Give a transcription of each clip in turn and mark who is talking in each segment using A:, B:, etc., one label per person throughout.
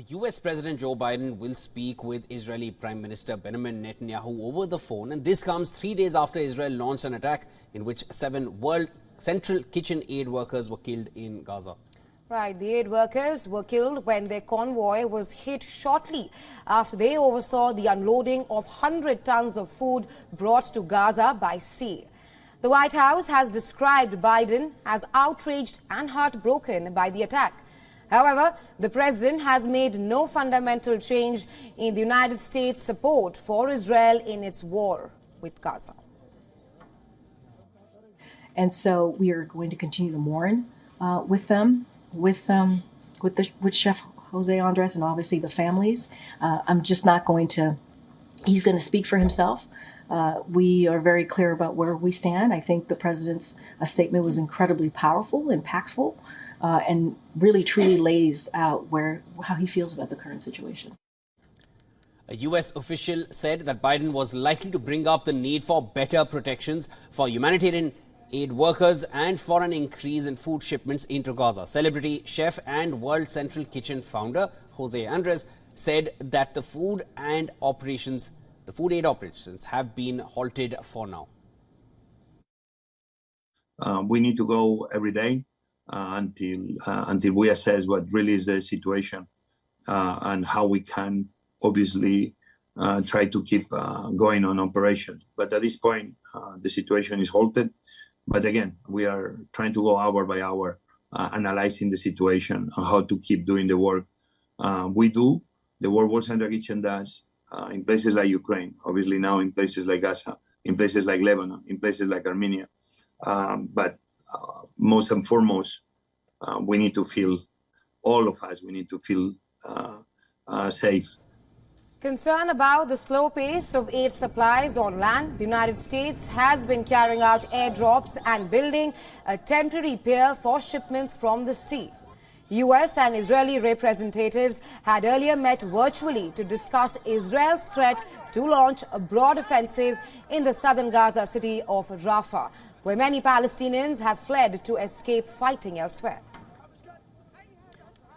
A: US President Joe Biden will speak with Israeli Prime Minister Benjamin Netanyahu over the phone, and this comes 3 days after Israel launched an attack in which 7 World Central Kitchen aid workers were killed in Gaza.
B: Right, the aid workers were killed when their convoy was hit shortly after they oversaw the unloading of 100 tons of food brought to Gaza by sea. The White House has described Biden as outraged and heartbroken by the attack. However, the president has made no fundamental change in the United States' support for Israel in its war with Gaza.
C: And so we are going to continue to mourn with them, with Chef Jose Andres and obviously the families. I'm just not going to, he's going to speak for himself. We are very clear about where we stand. I think the president's statement was incredibly powerful, impactful, and really truly lays out how he feels about the current situation.
A: A U.S. official said that Biden was likely to bring up the need for better protections for humanitarian aid workers and for an increase in food shipments into Gaza. Celebrity chef and World Central Kitchen founder Jose Andres said that the food aid operations have been halted for now.
D: We need to go every day until we assess what really is the situation and how we can obviously try to keep going on operations. But at this point, the situation is halted. But again, we are trying to go hour by hour, analyzing the situation on how to keep doing the work. We do, the World Central Kitchen does, in places like Ukraine, obviously now in places like Gaza, in places like Lebanon, in places like Armenia. But most and foremost, we need to feel, all of us, we need to feel safe.
B: Concern about the slow pace of aid supplies on land, the United States has been carrying out airdrops and building a temporary pier for shipments from the sea. U.S. and Israeli representatives had earlier met virtually to discuss Israel's threat to launch a broad offensive in the southern Gaza city of Rafah, where many Palestinians have fled to escape fighting elsewhere.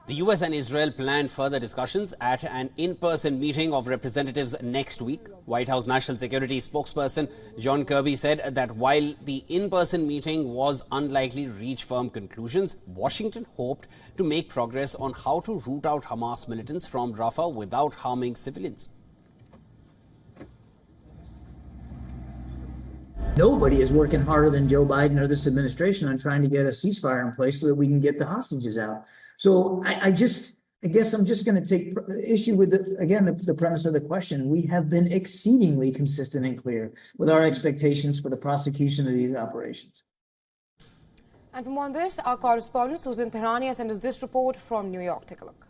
A: The US and Israel plan further discussions at an in-person meeting of representatives next week. White House National Security spokesperson John Kirby said that while the in-person meeting was unlikely to reach firm conclusions, Washington hoped to make progress on how to root out Hamas militants from Rafah without harming civilians.
E: Nobody is working harder than Joe Biden or this administration on trying to get a ceasefire in place so that we can get the hostages out. So I guess I'm just going to take issue with, the premise of the question. We have been exceedingly consistent and clear with our expectations for the prosecution of these operations.
B: And from on this, our correspondent Susan Tehrani sent us this report from New York. Take a look.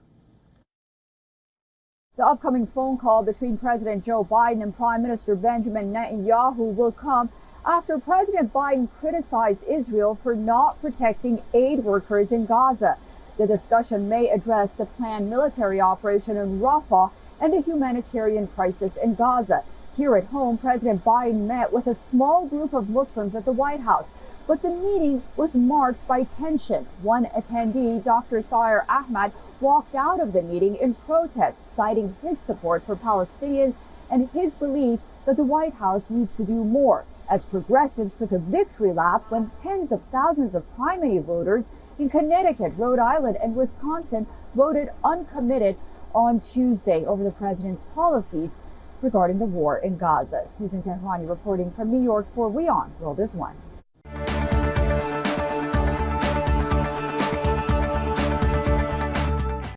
F: The upcoming phone call between President Joe Biden and Prime Minister Benjamin Netanyahu will come after President Biden criticized Israel for not protecting aid workers in Gaza. The discussion may address the planned military operation in Rafah and the humanitarian crisis in Gaza. Here at home, President Biden met with a small group of Muslims at the White House, but the meeting was marked by tension. One attendee, Dr. Tahir Ahmad, walked out of the meeting in protest, citing his support for Palestinians and his belief that the White House needs to do more, as progressives took a victory lap when tens of thousands of primary voters in Connecticut, Rhode Island, and Wisconsin voted uncommitted on Tuesday over the president's policies regarding the war in Gaza. Susan Tehrani reporting from New York for WION World is One.